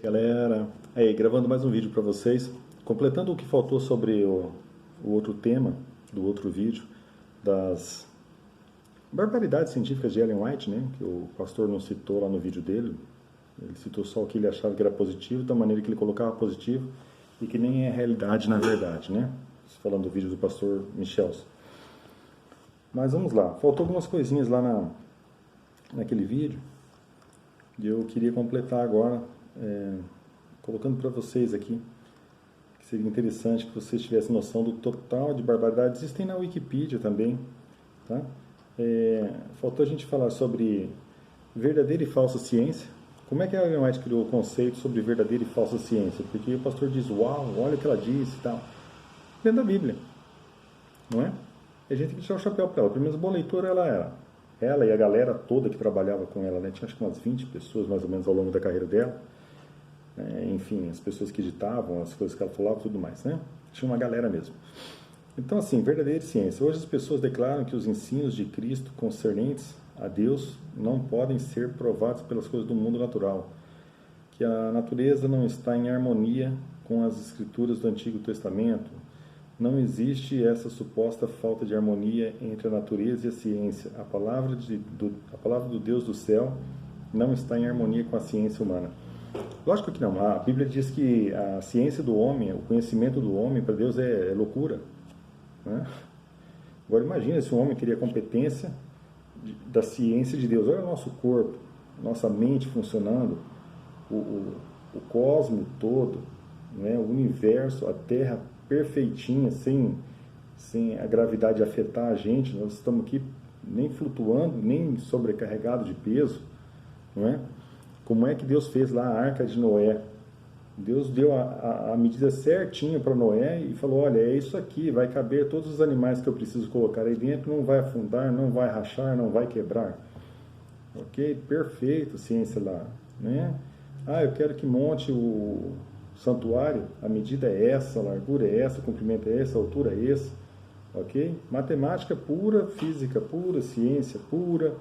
Galera, aí gravando mais um vídeo para vocês, completando o que faltou sobre o outro tema do outro vídeo, das barbaridades científicas de Ellen White, né, que o pastor não citou lá no vídeo dele. Ele citou só o que ele achava que era positivo, da maneira que ele colocava positivo, e que nem é realidade na verdade, né, falando do vídeo do pastor Michels. Mas vamos lá, faltou algumas coisinhas lá naquele vídeo, e eu queria completar agora, colocando para vocês aqui, que seria interessante que vocês tivessem noção do total de barbaridades. Existem na Wikipedia também, tá? Faltou a gente falar sobre verdadeira e falsa ciência. Como é que a Ellen White criou o conceito sobre verdadeira e falsa ciência? Porque o pastor diz, uau, olha o que ela disse e tal. Dentro da Bíblia, não é? E a gente tem que tirar o chapéu para ela. Pelo menos boa leitora ela era. Ela e a galera toda que trabalhava com ela, né? Tinha acho que umas 20 pessoas mais ou menos ao longo da carreira dela. Enfim, as pessoas que editavam, as coisas que ela falava e tudo mais, né? Tinha uma galera mesmo. Então, assim, verdadeira ciência. Hoje as pessoas declaram que os ensinos de Cristo concernentes a Deus não podem ser provados pelas coisas do mundo natural, que a natureza não está em harmonia com as escrituras do Antigo Testamento. Não existe essa suposta falta de harmonia entre a natureza e a ciência. A palavra do Deus do céu não está em harmonia com a ciência humana. Lógico que não. A Bíblia diz que a ciência do homem, o conhecimento do homem para Deus é loucura, né? Agora imagina se um homem teria a competência da ciência de Deus. Olha o nosso corpo, nossa mente funcionando, o cosmo todo, né? O universo, a Terra perfeitinha, sem a gravidade afetar a gente. Nós estamos aqui nem flutuando, nem sobrecarregados de peso, não é? Como é que Deus fez lá a Arca de Noé? Deus deu a medida certinha para Noé e falou, olha, é isso aqui, vai caber todos os animais que eu preciso colocar aí dentro, não vai afundar, não vai rachar, não vai quebrar. Ok? Perfeito, ciência lá, né? Eu quero que monte o santuário, a medida é essa, a largura é essa, o comprimento é essa, a altura é essa, ok? Matemática pura, física pura, ciência pura,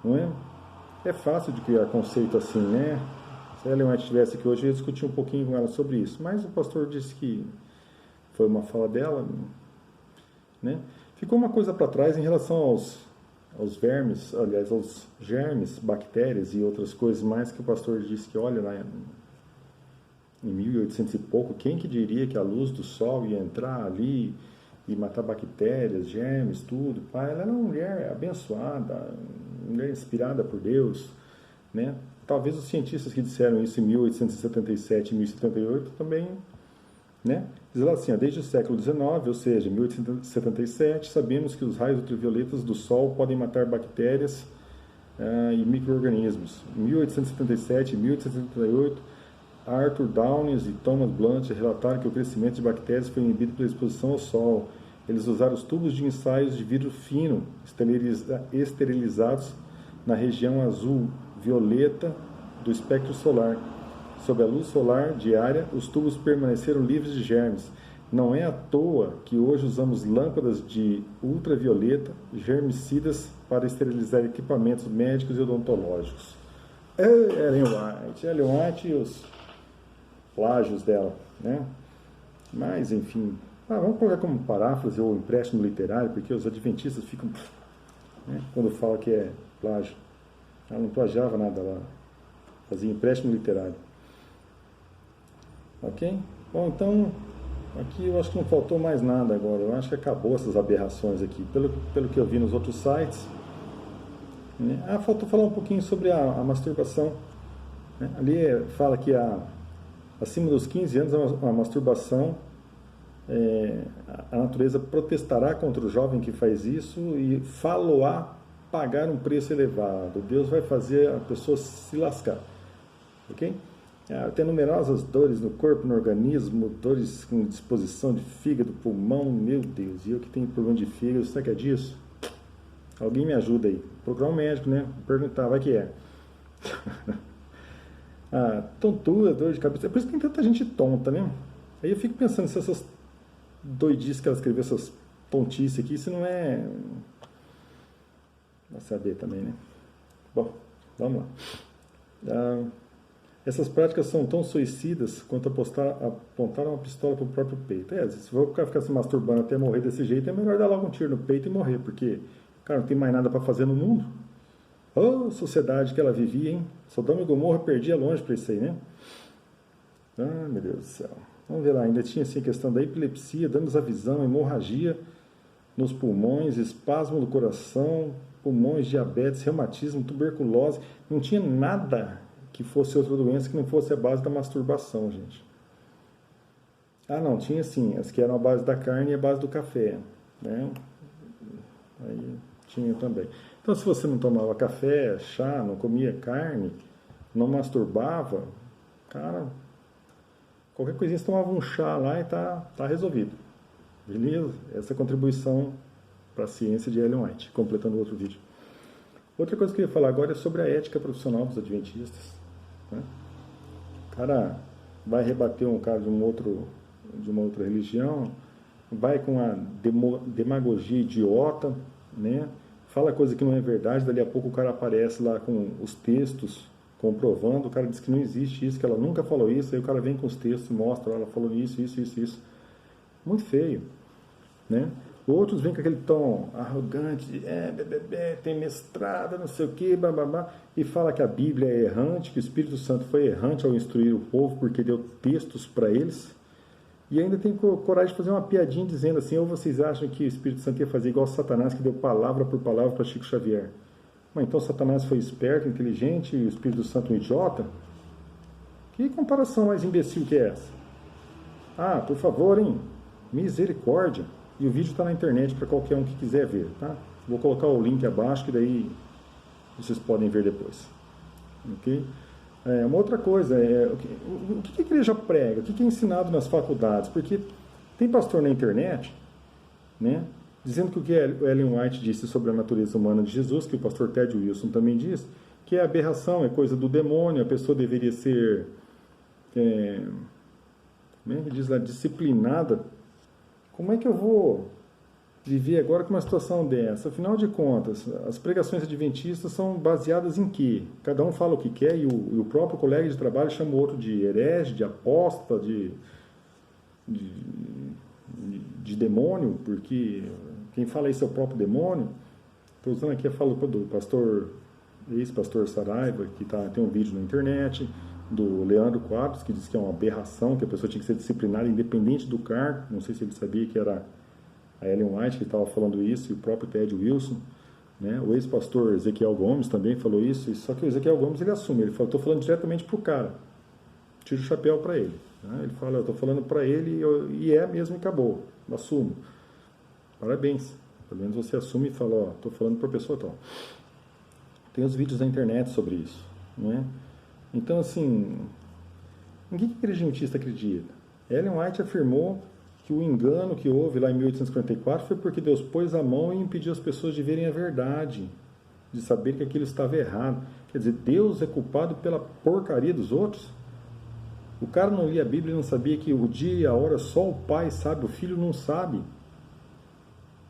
não é? É fácil de criar conceito assim, né? Se a Ellen White estivesse aqui hoje, eu ia discutir um pouquinho com ela sobre isso. Mas o pastor disse que foi uma fala dela, né? Ficou uma coisa para trás em relação aos vermes, aliás, aos germes, bactérias e outras coisas mais que o pastor disse que, olha, lá em 1800 e pouco, quem que diria que a luz do sol ia entrar ali e matar bactérias, germes, tudo. Ela era uma mulher abençoada, mulher inspirada por Deus, né? Talvez os cientistas que disseram isso em 1877 e 1078 também, né? Diz lá assim, desde o século XIX, ou seja, 1877, sabemos que os raios ultravioletas do Sol podem matar bactérias e micro-organismos. Em 1877 e 1878, Arthur Downes e Thomas Blunt relataram que o crescimento de bactérias foi inibido pela exposição ao Sol. Eles usaram os tubos de ensaios de vidro fino, esterilizados na região azul-violeta do espectro solar. Sob a luz solar diária, os tubos permaneceram livres de germes. Não é à toa que hoje usamos lâmpadas de ultravioleta, germicidas, para esterilizar equipamentos médicos e odontológicos. Ellen White e os plágios dela, né? Mas, enfim, vamos colocar como paráfrase ou empréstimo literário, porque os adventistas ficam, né, quando fala que é plágio. Ela não plagiava nada, ela fazia empréstimo literário. Ok? Bom, então, aqui eu acho que não faltou mais nada agora. Eu acho que acabou essas aberrações aqui. Pelo que eu vi nos outros sites, né? Faltou falar um pouquinho sobre a masturbação, né? Ali fala que acima dos 15 anos a masturbação, a natureza protestará contra o jovem que faz isso e fá-lo-á pagar um preço elevado. Deus vai fazer a pessoa se lascar, ok? Tem numerosas dores no corpo, no organismo, dores com disposição de fígado, pulmão, meu Deus, e eu que tenho problema de fígado, será que é disso? Alguém me ajuda aí, procurar um médico, né? Perguntar, vai que é. Tontura, dor de cabeça, é por isso que tem tanta gente tonta, né? Aí eu fico pensando se essas doidices que ela escreveu, essas tontices aqui, se não é... Vai saber também, né? Bom, vamos lá. Essas práticas são tão suicidas quanto apontar uma pistola para o próprio peito. Se for ficar se masturbando até morrer desse jeito, é melhor dar logo um tiro no peito e morrer, porque, cara, não tem mais nada para fazer no mundo. Oh, sociedade que ela vivia, hein? Sodoma e Gomorra perdia longe para isso aí, né? Ah, meu Deus do céu. Vamos ver lá, ainda tinha assim a questão da epilepsia, danos à visão, hemorragia nos pulmões, espasmo do coração, pulmões, diabetes, reumatismo, tuberculose. Não tinha nada que fosse outra doença que não fosse a base da masturbação, gente. Ah, não, tinha sim, as que eram a base da carne e a base do café, né? Aí tinha também. Então, se você não tomava café, chá, não comia carne, não masturbava, cara, qualquer coisinha você tomava um chá lá e tá resolvido. Beleza? Essa é a contribuição para a ciência de Ellen White, completando outro vídeo. Outra coisa que eu ia falar agora é sobre a ética profissional dos adventistas. Né? O cara vai rebater um cara de uma outra religião, vai com a demagogia idiota, né? Fala coisa que não é verdade, dali a pouco o cara aparece lá com os textos comprovando, o cara diz que não existe isso, que ela nunca falou isso, aí o cara vem com os textos e mostra, ela falou isso. Muito feio, né? Outros vêm com aquele tom arrogante, tem mestrado, não sei o que, bababá, e fala que a Bíblia é errante, que o Espírito Santo foi errante ao instruir o povo porque deu textos para eles, e ainda tem coragem de fazer uma piadinha dizendo assim, ou vocês acham que o Espírito Santo ia fazer igual Satanás, que deu palavra por palavra para Chico Xavier? Mas então Satanás foi esperto, inteligente, e o Espírito Santo um idiota? Que comparação mais imbecil que é essa? Ah, por favor, hein? Misericórdia. E o vídeo está na internet para qualquer um que quiser ver, tá? Vou colocar o link abaixo que daí vocês podem ver depois. Ok? Uma outra coisa, o que a igreja prega? O que é ensinado nas faculdades? Porque tem pastor na internet, né, dizendo que o que Ellen White disse sobre a natureza humana de Jesus, que o pastor Ted Wilson também diz, que é aberração, é coisa do demônio, a pessoa deveria ser, como é que diz lá, disciplinada. Como é que eu vou viver agora com uma situação dessa? Afinal de contas, as pregações adventistas são baseadas em quê? Cada um fala o que quer e o próprio colega de trabalho chama o outro de herege, de apóstata, de demônio, porque quem fala isso é o próprio demônio. Estou usando aqui a fala do pastor, ex-pastor Saraiva, que tem um vídeo na internet, do Leandro Quadros, que diz que é uma aberração, que a pessoa tinha que ser disciplinada independente do cargo. Não sei se ele sabia que era a Ellen White que estava falando isso, e o próprio Ted Wilson, né? O ex-pastor Ezequiel Gomes também falou isso, só que o Ezequiel Gomes ele assume, ele fala, estou falando diretamente para o cara, tiro o chapéu para ele, né? Ele fala, eu estou falando para ele e é mesmo e acabou, assumo. Parabéns, pelo menos você assume e fala, ó, estou falando para a pessoa tal. Tem os vídeos na internet sobre isso, né? Então, assim, em que a igreja adventista acredita? Ellen White afirmou que o engano que houve lá em 1844 foi porque Deus pôs a mão e impediu as pessoas de verem a verdade, de saber que aquilo estava errado. Quer dizer, Deus é culpado pela porcaria dos outros? O cara não lia a Bíblia e não sabia que o dia e a hora só o pai sabe, o filho não sabe.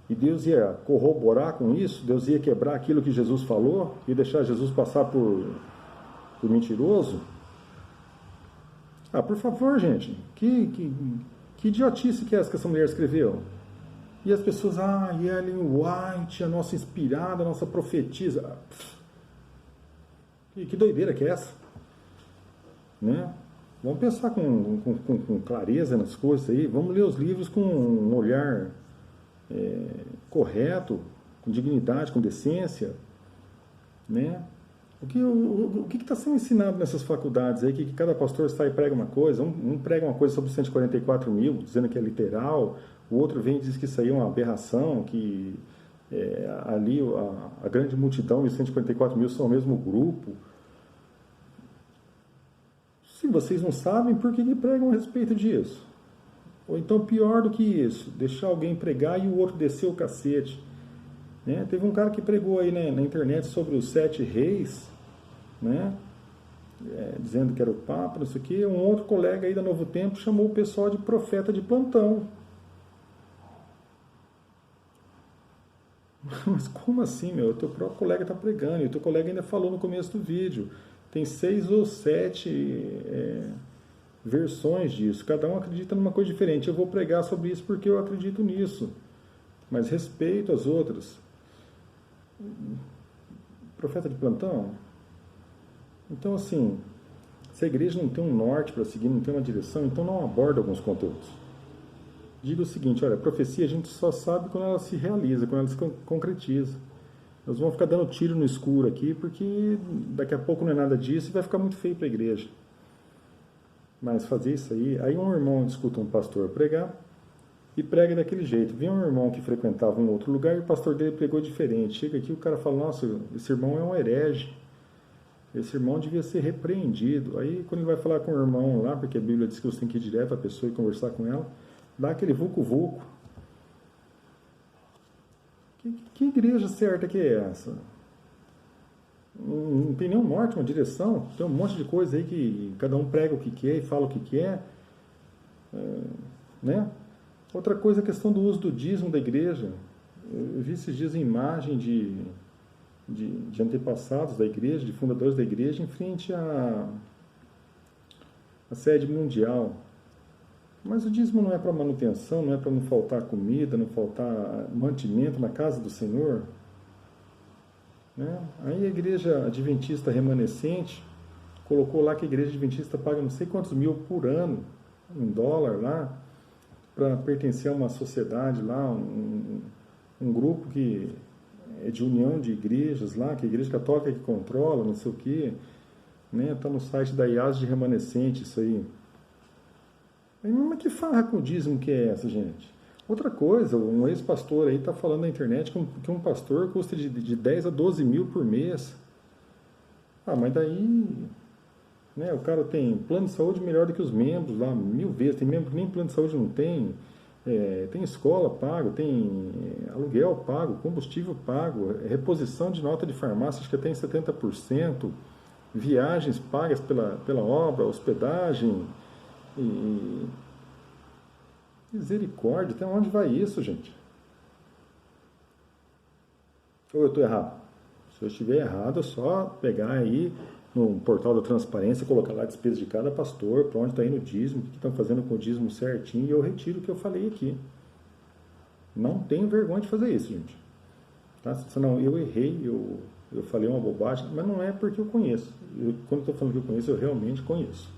E Deus ia corroborar com isso? Deus ia quebrar aquilo que Jesus falou? E deixar Jesus passar por mentiroso? Ah, por favor, gente, que idiotice que é essa que essa mulher escreveu? E as pessoas, Ellen White, a nossa inspirada, a nossa profetisa. Que doideira que é essa? Né? Vamos pensar com clareza nas coisas aí, vamos ler os livros com um olhar correto, com dignidade, com decência, né? O que está sendo ensinado nessas faculdades aí, que cada pastor sai e prega uma coisa, um prega uma coisa sobre 144 mil, dizendo que é literal, o outro vem e diz que isso aí é uma aberração, que ali a grande multidão e os 144 mil são o mesmo grupo. Se vocês não sabem, por que pregam a respeito disso? Ou então, pior do que isso, deixar alguém pregar e o outro descer o cacete. Né? Teve um cara que pregou aí na internet sobre os 7 reis, né? Dizendo que era o Papa, não sei o quê. Um outro colega aí da Novo Tempo chamou o pessoal de profeta de plantão. Mas como assim, meu? O teu próprio colega está pregando, e o teu colega ainda falou no começo do vídeo. tem 6 ou 7 versões disso. Cada um acredita numa coisa diferente. Eu vou pregar sobre isso porque eu acredito nisso. Mas respeito as outras. Profeta de plantão? Então, assim, se a igreja não tem um norte para seguir, não tem uma direção, então não aborda alguns conteúdos. Diga o seguinte, olha, a profecia a gente só sabe quando ela se realiza, quando ela se concretiza. Nós vamos ficar dando tiro no escuro aqui, porque daqui a pouco não é nada disso e vai ficar muito feio para a igreja. Mas fazer isso aí um irmão escuta um pastor pregar e prega daquele jeito. Vinha um irmão que frequentava um outro lugar e o pastor dele pregou diferente. Chega aqui o cara fala, nossa, esse irmão é um herege. Esse irmão devia ser repreendido. Aí quando ele vai falar com o irmão lá, porque a Bíblia diz que você tem que ir direto à pessoa e conversar com ela, dá aquele vucu-vucu. Que igreja certa que é essa? Não tem nenhum norte, uma direção. Tem um monte de coisa aí que cada um prega o que quer e fala o que quer. Né? Outra coisa é a questão do uso do dízimo da igreja. Eu vi esses dias imagem de antepassados da igreja, de fundadores da igreja, em frente à sede mundial. Mas o dízimo não é para manutenção, não é para não faltar comida, não faltar mantimento na casa do Senhor. Né? Aí a igreja adventista remanescente colocou lá que a igreja adventista paga não sei quantos mil por ano, em dólar lá, para pertencer a uma sociedade lá, um grupo que é de união de igrejas lá, que é a igreja católica que controla, não sei o quê. Né? Está no site da IAS de remanescente isso aí. Mas que farra com o dízimo que é essa, gente? Outra coisa, um ex-pastor aí está falando na internet que um pastor custa de 10 a 12 mil por mês. Ah, mas daí, né, o cara tem plano de saúde melhor do que os membros lá, 1000 vezes. Tem membro que nem plano de saúde não tem. Tem escola pago, tem aluguel pago, combustível pago, reposição de nota de farmácia, acho que até em 70%, viagens pagas pela obra, hospedagem. E misericórdia, até onde vai isso, gente? Ou eu estou errado? Se eu estiver errado, é só pegar aí no portal da transparência, colocar lá a despesa de cada pastor, para onde está indo o dízimo, o que estão fazendo com o dízimo certinho, e eu retiro o que eu falei aqui. Não tenho vergonha de fazer isso, gente. Tá? Senão eu errei, eu falei uma bobagem, mas não é porque eu conheço. Quando eu estou falando que eu conheço, eu realmente conheço.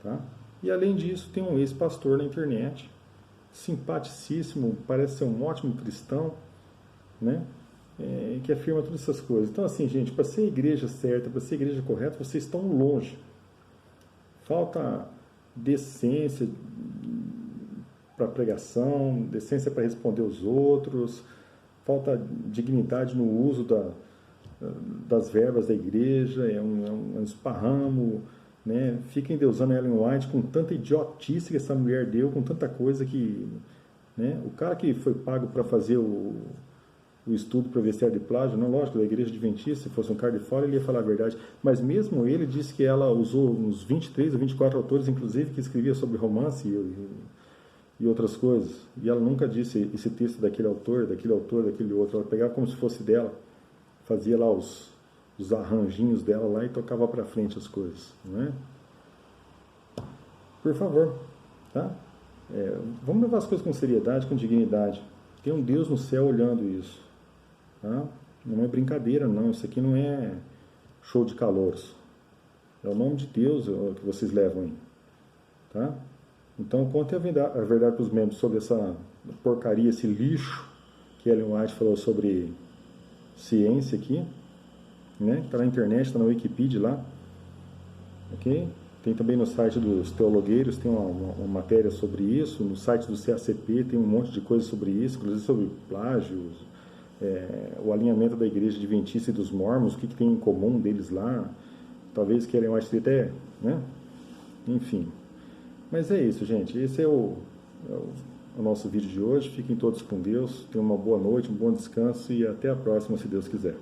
Tá? E além disso, tem um ex-pastor na internet, simpaticíssimo, parece ser um ótimo cristão, né? Que afirma todas essas coisas. Então, assim, gente, para ser a igreja certa, para ser a igreja correta, vocês estão longe. Falta decência para pregação, decência para responder os outros, falta dignidade no uso das verbas da igreja, é um esparramo. Né? Fica endeusando Ellen White com tanta idiotice que essa mulher deu, com tanta coisa que... Né? O cara que foi pago para fazer o estudo para ver se era de plágio, não, lógico, da igreja adventista, se fosse um cara de fora, ele ia falar a verdade. Mas mesmo ele disse que ela usou uns 23 ou 24 autores, inclusive, que escrevia sobre romance e outras coisas. E ela nunca disse esse texto daquele autor, daquele outro. Ela pegava como se fosse dela, fazia lá os arranjinhos dela lá e tocava para frente as coisas, não é? Por favor, tá? Vamos levar as coisas com seriedade, com dignidade. Tem um Deus no céu olhando isso, tá? Não é brincadeira, não. Isso aqui não é show de calouros. É o nome de Deus que vocês levam aí, tá? Então, contem a verdade para os membros sobre essa porcaria, esse lixo que Ellen White falou sobre ciência aqui. Está na internet, está na Wikipedia lá, ok? Tem também no site dos teologueiros, tem uma matéria sobre isso, no site do CACP tem um monte de coisa sobre isso, inclusive sobre plágios, o alinhamento da igreja adventista e dos mormons, o que tem em comum deles lá, talvez queiram até, né? Enfim. Mas é isso, gente, esse é o nosso vídeo de hoje, fiquem todos com Deus, tenham uma boa noite, um bom descanso e até a próxima, se Deus quiser.